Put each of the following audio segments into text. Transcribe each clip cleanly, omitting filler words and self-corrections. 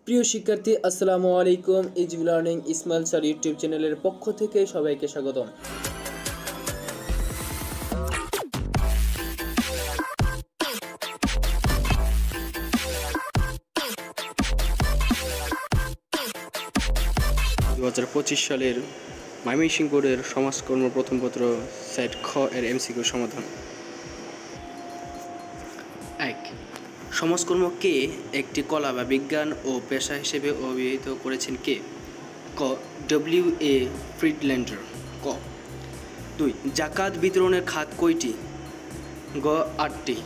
প্রিয় শিক্ষার্থী, আসসালামু আলাইকুম। Easy learning Ismail sir YouTube চ্যানেলের পক্ষ থেকে সবাইকে স্বাগতম। সালের ময়মনসিংহ বোর্ডের সমাজকর্ম প্রথম পত্র সেট খ এর এমসিকিউ সমাধান। 1. সমাজকর্মকে একটি কলা বা বিজ্ঞান ও পেশা হিসেবে অভিহিত করেছেন কে? ক. ডব্লিউ.এ. ফ্রিডল্যান্ডার। ক. 2. জাকাত বিতরণের খাত কয়টি? গ. 8টি।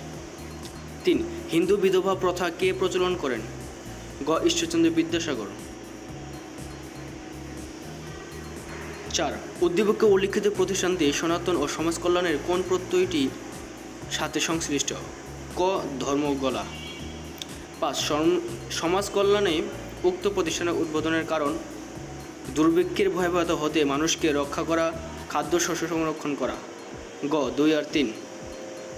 3. হিন্দু বিধবা প্রথা কে প্রচলন করেন? গ. ঈশ্বরচন্দ্র বিদ্যাসাগর। 4. উদ্দীপকে উল্লিখিত প্রতিষ্ঠানটি সনাতন ও সমাজ কল্যাণের কোন প্রত্যয়টির সাথে সংশ্লিষ্ট? ক. ধর্মগলা। 5. সমাজ কল্যাণে উক্ত প্রতিষ্ঠানের উদ্বোধনের কারণ? দুর্ভিক্ষের ভয়াবহতা হতে মানুষকে রক্ষা করা, খাদ্য শস্য সংরক্ষণ করা। গ. 2 আর 3।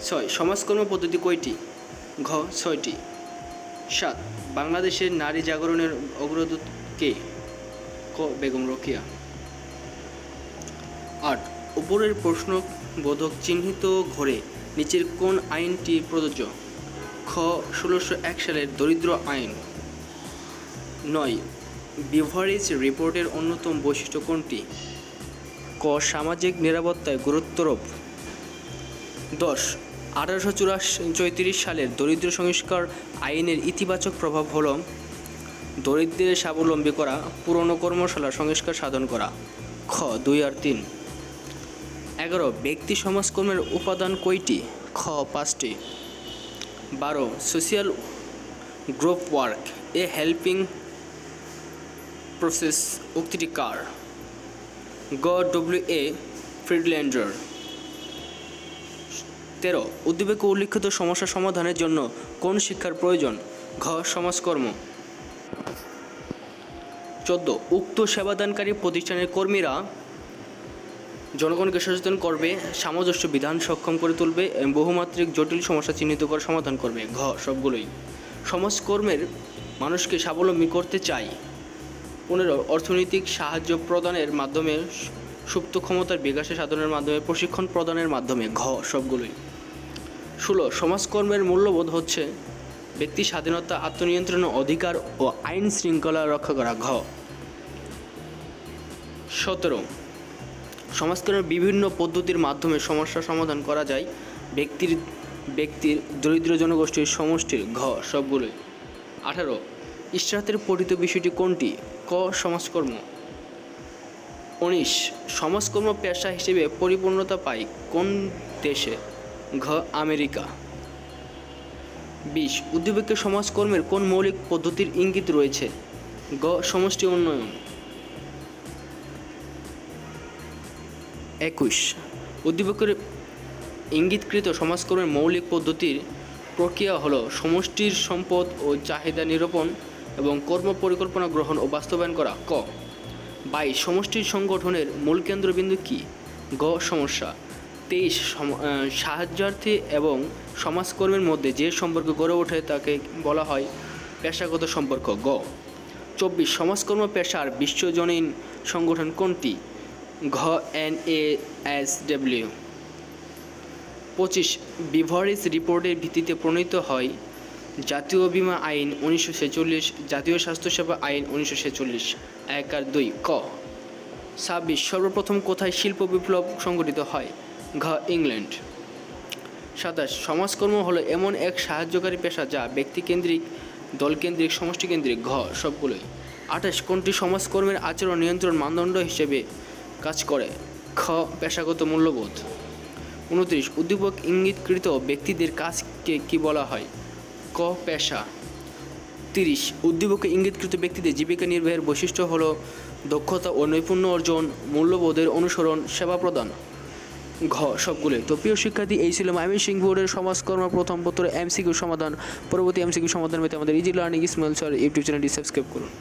6. সমাজকর্ম পদ্ধতি কয়টি? ঘ. 6টি। 7. বাংলাদেশের নারী জাগরণের অগ্রদূত কে? ক. বেগম রোকেয়া। 8. উপরের প্রশ্নবোধক চিহ্নিত ঘরে নিচের কোন আইনটি প্রযোজ্য? খ. 1601 সালের দরিদ্র আইন। 9. বিভারেজ রিপোর্টের অন্যতম বৈশিষ্ট্য কোনটি? ক. সামাজিক নিরাপত্তায় গুরুত্বারোপ। 10. 1834 সালের দরিদ্র সংস্কার আইনের ইতিবাচক প্রভাব হল দরিদ্রদের স্বাবলম্বী করা, পুরনো কর্মশালা সংস্কার সাধন করা। খ. 2 আর 3। 11. ব্যক্তি সমাজকর্মের উপাদান কয়টি? খ. 5টি। 12. সোশিয়াল গ্রুপ ওয়ার্ক এ হেল্পিং প্রসেস উক্তিটি কার? গ. ডব্লিউ.এ. ফ্রিডল্যান্ডার। 13. উদ্দীপকে উল্লিখিত সমস্যা সমাধানের জন্য কোন শিক্ষার প্রয়োজন? ঘ. সমাজকর্ম। 14. উক্ত সেবাদানকারী প্রতিষ্ঠানের কর্মীরা জনগণকে সচেতন করবে, সামঞ্জস্য বিধান সক্ষম করে তুলবে এবং বহুমাত্রিক জটিল সমস্যা চিহ্নিত করে সমাধান করবে। ঘ. সবগুলোই। সমাজকর্মের মানুষকে স্বাবলম্বী করতে চাই। 15. অর্থনৈতিক সাহায্য প্রদানের মাধ্যমে, সুপ্ত ক্ষমতার বিকাশে সাধনের মাধ্যমে, প্রশিক্ষণ প্রদানের মাধ্যমে। ঘ. সবগুলোই। 16. সমাজকর্মের মূল্যবোধ হচ্ছে ব্যক্তি স্বাধীনতা, আত্মনিয়ন্ত্রণ, অধিকার ও আইন শৃঙ্খলা রক্ষা করা। ঘ. 17. সমাজকর্মের বিভিন্ন পদ্ধতির মাধ্যমে সমস্যা সমাধান করা যায়। ব্যক্তির দরিদ্র জনগোষ্ঠীর সমষ্টির। ঘ. সবগুলোই। 18. ইশরাতের পঠিত বিষয়টি কোনটি? ক. সমাজকর্ম। 19. সমাজকর্ম পেশা হিসেবে পরিপূর্ণতা পায় কোন দেশে? ঘ. আমেরিকা। 20. উদ্দীপকে সমাজকর্মের কোন মৌলিক পদ্ধতির ইঙ্গিত রয়েছে? গ. সমষ্টি উন্নয়ন। 21. উদ্দীপকের ইঙ্গিতকৃত সমাজকর্মের মৌলিক পদ্ধতির প্রক্রিয়া হল সমষ্টির সম্পদ ও চাহিদা নিরূপণ এবং কর্ম পরিকল্পনা গ্রহণ ও বাস্তবায়ন করা। ক. 22. সমষ্টির সংগঠনের মূল কেন্দ্রবিন্দু কী? গ. সমস্যা। 23. সাহায্যার্থী এবং সমাজকর্মের মধ্যে যে সম্পর্ক গড়ে ওঠে তাকে বলা হয় পেশাগত সম্পর্ক। গ. 24. সমাজকর্ম পেশার বিশ্বজনীন সংগঠন কোনটি? ঘ. NASW। 25. বিভারেজ রিপোর্টের ভিত্তিতে প্রণীত হয় জাতীয় বীমা আইন 1946, জাতীয় স্বাস্থ্যসেবা আইন 1946। 1 আর 2। ক. 26. সর্বপ্রথম কোথায় শিল্প বিপ্লব সংঘটিত হয়? ঘ. ইংল্যান্ড। 27. সমাজকর্ম হলো এমন এক সাহায্যকারী পেশা যা ব্যক্তিকেন্দ্রিক, দলকেন্দ্রিক, সমষ্টিকেন্দ্রিক। ঘ. সবগুলোই। 28. কোনটি সমাজকর্মের আচরণ নিয়ন্ত্রণ মানদণ্ড হিসেবে কাজ করে? খ. পেশাগত মূল্যবোধ। 29. উদ্দীপক ইঙ্গিতকৃত ব্যক্তিদের কাজকে কি বলা হয়? ক. পেশা। 30. উদ্দীপকে ইঙ্গিতকৃত ব্যক্তিদের জীবিকা নির্বাহের বৈশিষ্ট্য হল দক্ষতা ও নৈপুণ্য অর্জন, মূল্যবোধের অনুসরণ, সেবা প্রদান। ঘ. সবগুলোই। তো প্রিয় শিক্ষার্থী, এই ছিল ময়মনসিংহ বোর্ডের সমাজকর্ম প্রথম পত্র এমসিকিউ সমাধান। পরবর্তী এমসিকিউ সমাধান পেতে আমাদের easy learning Ismail sir YouTube চ্যানেলটি সাবস্ক্রাইব করুন।